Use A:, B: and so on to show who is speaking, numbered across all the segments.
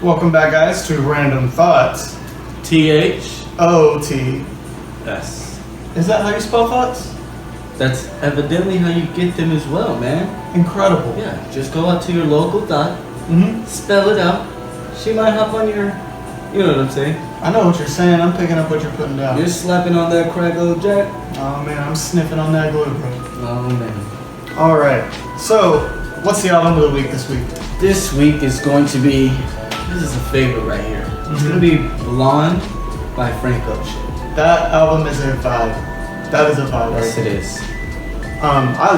A: Welcome back, guys, to Random Thots.
B: Thots.
A: Is that how you spell thoughts?
B: That's evidently how you get them as well, man.
A: Incredible.
B: Yeah, just go out to your local thought, spell it out. She might hop on your, you know what I'm saying?
A: I know what you're saying. I'm picking up what you're putting down.
B: You're slapping on that crack old jack.
A: Oh, man, I'm sniffing on that glue, bro.
B: Oh, man.
A: All right. So, what's the album of the week this week?
B: This week is going to be, this is a favorite right here. It's going to be Blond by Frank Ocean.
A: That album is a vibe. That is a vibe.
B: Yes, it is.
A: I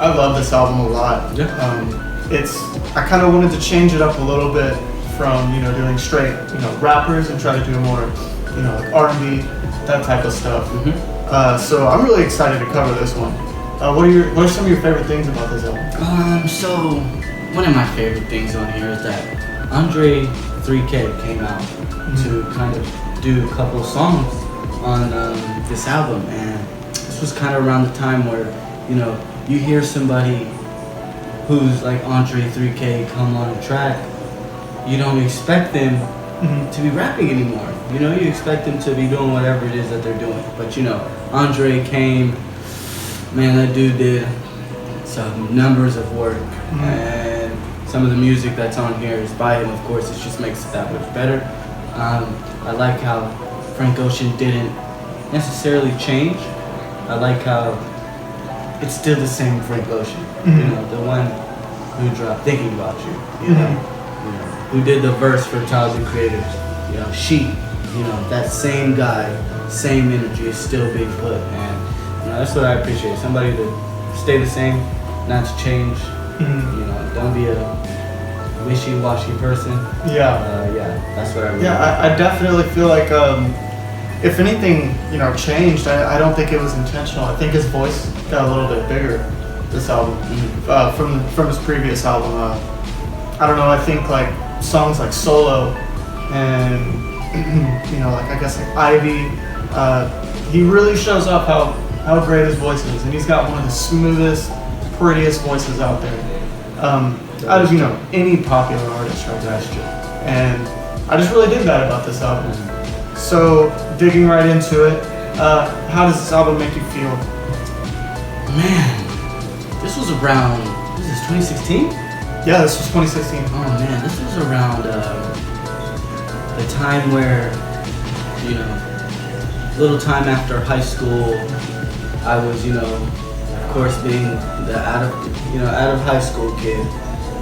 A: love this album a lot.
B: Yeah.
A: I kind of wanted to change it up a little bit from, doing straight, rappers and try to do more, like R&B, that type of stuff. So I'm really excited to cover this one. What are some of your favorite things about this album?
B: So one of my favorite things on here is that Andre 3K came out to kind of do a couple of songs on this album, and this was kind of around the time where, you hear somebody who's like Andre 3K come on a track, you don't expect them to be rapping anymore. You expect them to be doing whatever it is that they're doing. But Andre came, man, that dude did some numbers of work, and some of the music that's on here is by him, of course. It just makes it that much better. I like how Frank Ocean didn't necessarily change. I like how it's still the same Frank Ocean. The one who dropped Thinking About You, who did the verse for Tyler the Creator. She, that same guy, same energy is still being put, and that's what I appreciate. Somebody to stay the same, not to change. Don't be a wishy-washy person.
A: Yeah,
B: that's what I really
A: I definitely feel like if anything, changed, I don't think it was intentional. I think his voice got a little bit bigger this album from his previous album. I don't know. I think like songs like Solo and I guess like Ivy. He really shows up how great his voice is, and he's got one of the smoothest, prettiest voices out there. Out of any popular artist right now. And I just really dig that about this album. So digging right into it, how does this album make you feel?
B: Man, this was around, this is 2016?
A: Yeah, this was 2016.
B: Oh man, this was around the time where, little time after high school, I was, of course being the out of high school kid,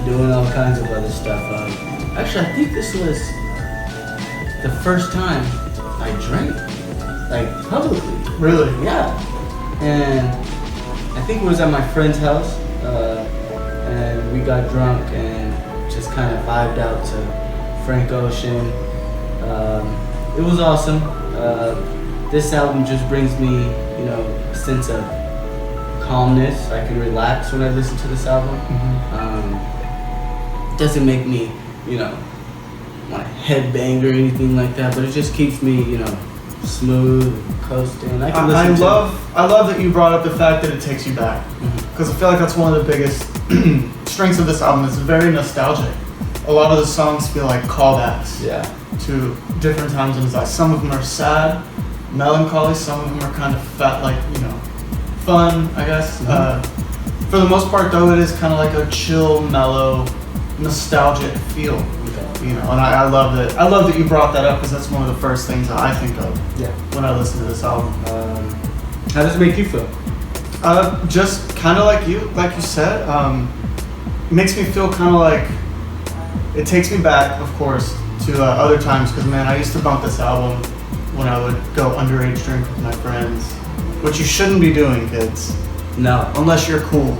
B: doing all kinds of other stuff. Actually, I think this was the first time I drank, like publicly.
A: Really?
B: Yeah. And I think it was at my friend's house, and we got drunk and just kind of vibed out to Frank Ocean. It was awesome. This album just brings me, a sense of calmness. I can relax when I listen to this album. It doesn't make me, want to headbang or anything like that, but it just keeps me, smooth, coasting. I
A: love that you brought up the fact that it takes you back, because I feel like that's one of the biggest strengths of this album. It's very nostalgic. A lot of the songs feel like callbacks to different times in his life. Some of them are sad, melancholy. Some of them are kind of fun, I guess. For the most part, though, it is kind of like a chill, mellow, nostalgic feel. And I love that. I love that you brought that up, because that's one of the first things that I think of when I listen to this album.
B: How does it make you feel?
A: Just kind of like you said. It makes me feel kind of like, it takes me back, of course, to other times, because man, I used to bump this album when I would go underage drink with my friends, which you shouldn't be doing, kids.
B: No.
A: Unless you're cool.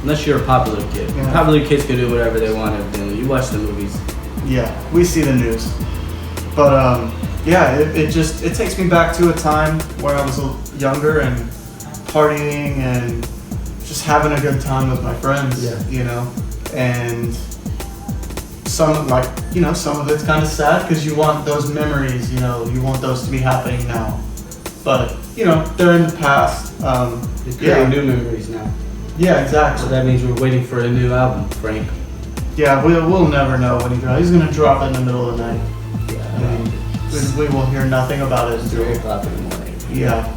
B: Unless you're a popular kid.
A: Yeah.
B: Popular kids can do whatever they want to do. You watch the movies.
A: Yeah, we see the news. But it takes me back to a time where I was younger and partying and just having a good time with my friends. And some of it's kind of sad, because you want those memories, you want those to be happening now. But, they're in the past.
B: You're creating new memories now.
A: Yeah, exactly.
B: So that means we're waiting for a new album, Frank.
A: Yeah, we'll never know when he drops. He's gonna drop it in the middle of the night. I mean, we will hear nothing about it until
B: 3 o'clock in the morning.
A: Yeah,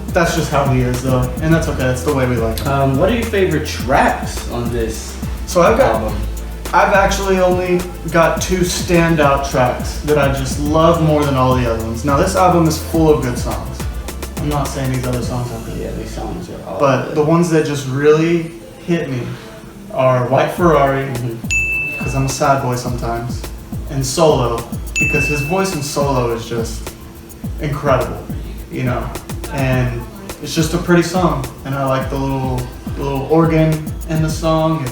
A: that's just how he is, though, and that's okay. That's the way we like him.
B: What are your favorite tracks on this
A: So I've
B: album?
A: actually only got 2 standout tracks that I just love more than all the other ones. Now this album is full of good songs. I'm not saying these other songs aren't good.
B: Yeah, these songs are all
A: But
B: good.
A: the ones that just really hit me are White Ferrari,
B: Mhm.
A: because I'm a sad boy sometimes, and Solo, because his voice in Solo is just incredible, you know. And it's just a pretty song, and I like the little organ in the song.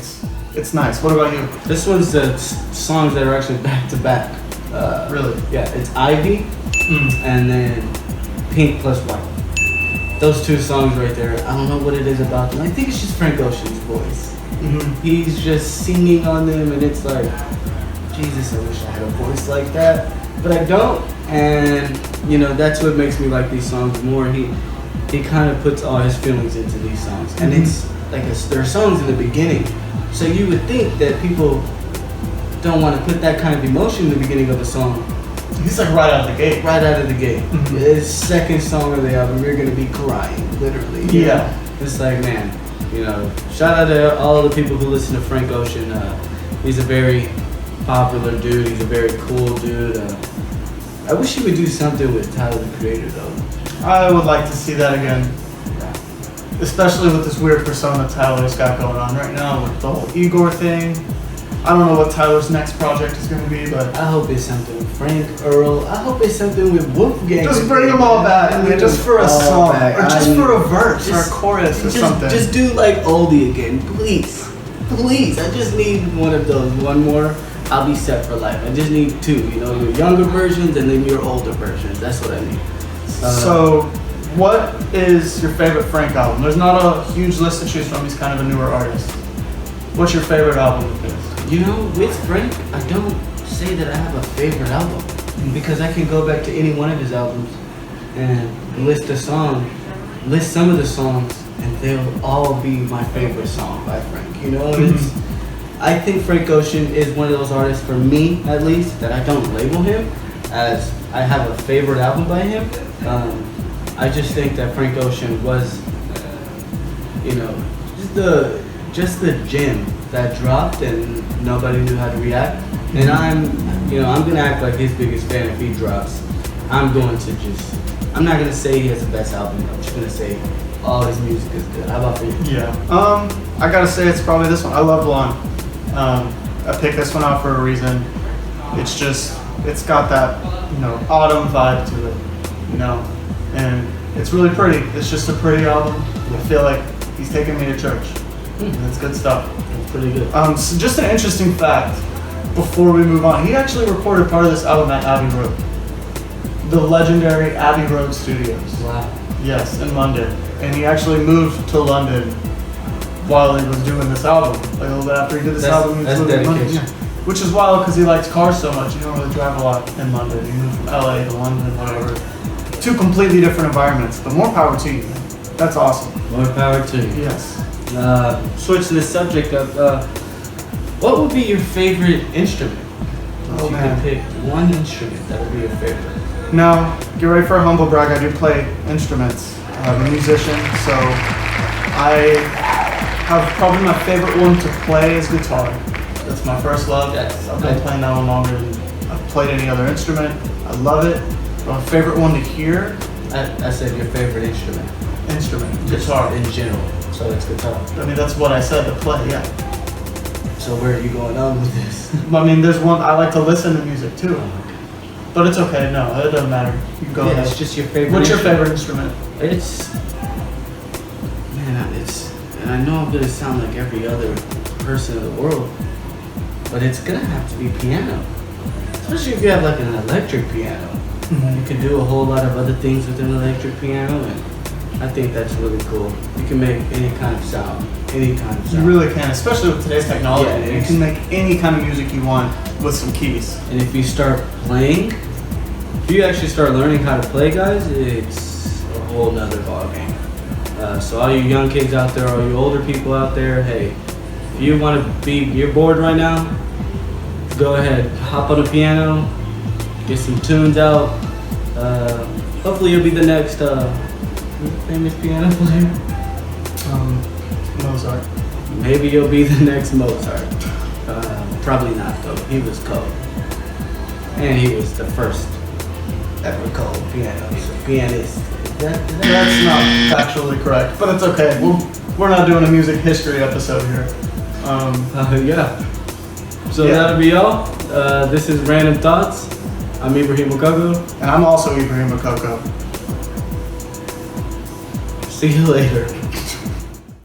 A: It's nice. What about you?
B: This one's the songs that are actually back to back.
A: Really?
B: Yeah, it's Ivy
A: Mm.
B: and then Pink plus White. Those 2 songs right there, I don't know what it is about them. I think it's just Frank Ocean's voice.
A: Mm-hmm.
B: He's just singing on them, and it's like, Jesus, I wish I had a voice like that, but I don't. And you know, that's what makes me like these songs more. He kind of puts all his feelings into these songs, and it's like there are songs in the beginning, so you would think that people don't want to put that kind of emotion in the beginning of a song.
A: He's like right out of the gate.
B: Right out of the gate,
A: Mhm.
B: his second song of the album, you're gonna be crying, literally. you
A: Yeah.
B: know? It's like, man, you know, shout out to all the people who listen to Frank Ocean. He's a very popular dude. He's a very cool dude. I wish he would do something with Tyler the Creator though.
A: I would like to see that again, especially with this weird persona Tyler's got going on right now with the whole Igor thing. I don't know what Tyler's next project is going to be, but
B: I hope it's something with Frank, Earl. I hope it's something with Wolfgang.
A: just bring them all back, man, just for a song, or just for a verse, or a chorus, or something.
B: Just do like oldie again, please. Please, I just need one of those. One more, I'll be set for life. I just need 2, you know, your younger versions and then your older versions. That's what I need.
A: So, what is your favorite Frank album? There's not a huge list to choose from. He's kind of a newer artist. What's your favorite album of his?
B: You know, with Frank, I don't say that I have a favorite album because I can go back to any one of his albums and list some of the songs, and they'll all be my favorite song by Frank. You know, I think Frank Ocean is one of those artists, for me at least, that I don't label him as I have a favorite album by him. I just think that Frank Ocean was, you know, just the gem that dropped and nobody knew how to react. And I'm gonna act like his biggest fan if he drops. I'm not gonna say he has the best album. I'm just gonna say all his music is good. How about for you?
A: Yeah. I gotta say it's probably this one. I love Blond. I picked this one out for a reason. It's got that, you know, autumn vibe to it, you know, and it's really pretty. It's just a pretty album. I feel like he's taking me to church. And it's good stuff.
B: It's pretty good.
A: So just an interesting fact before we move on. He actually recorded part of this album at Abbey Road. The legendary Abbey Road Studios.
B: Wow.
A: Yes, in London. And he actually moved to London while he was doing this album. Like a little bit after he did this album, he was
B: That's
A: moving to London.
B: dedication.
A: Yeah. Which is wild because he likes cars so much. You don't really drive a lot in London. You move from LA to London, whatever. 2 completely different environments, but more power to you, man. That's awesome.
B: More power to you.
A: Yes.
B: Switching the subject of, what would be your favorite instrument? If you
A: man.
B: could pick one instrument that would be your favorite.
A: Now, get ready for a humble brag. I do play instruments. I'm a musician, so I have probably my favorite one to play is guitar. That's my first love. I've been playing that one longer than I've played any other instrument. I love it. But my favorite one to hear,
B: I said your favorite instrument.
A: guitar.
B: In general. So it's guitar.
A: I mean, that's what I said to play, yeah.
B: So where are you going on with this?
A: I mean, there's one, I like to listen to music too. But it's okay, no, it doesn't matter. You go
B: Yeah,
A: ahead.
B: it's just your favorite.
A: What's your
B: instrument.
A: favorite instrument?
B: And I know I'm gonna sound like every other person in the world, but it's gonna have to be piano. Especially if you have like an electric piano. You can do a whole lot of other things with an electric piano, and I think that's really cool. You can make any kind of sound.
A: You really can, especially with today's technology.
B: Yeah,
A: You can make any kind of music you want with some keys.
B: And if you start playing, if you actually start learning how to play, guys, it's a whole nother ballgame. So all you young kids out there, all you older people out there, hey, if you want to you're bored right now, go ahead, hop on the piano, get some tunes out. Hopefully you'll be the next famous piano player.
A: Mozart.
B: Maybe you'll be the next Mozart. Probably not though. He was cold, and he was the first ever cold pianist.
A: That's not factually correct, but it's okay. We're not doing a music history episode here.
B: Yeah. So
A: Yeah.
B: that'll be all. This is Random Thoughts. I'm Ibrahim Okoko.
A: And I'm also Ibrahim Okoko.
B: See you later.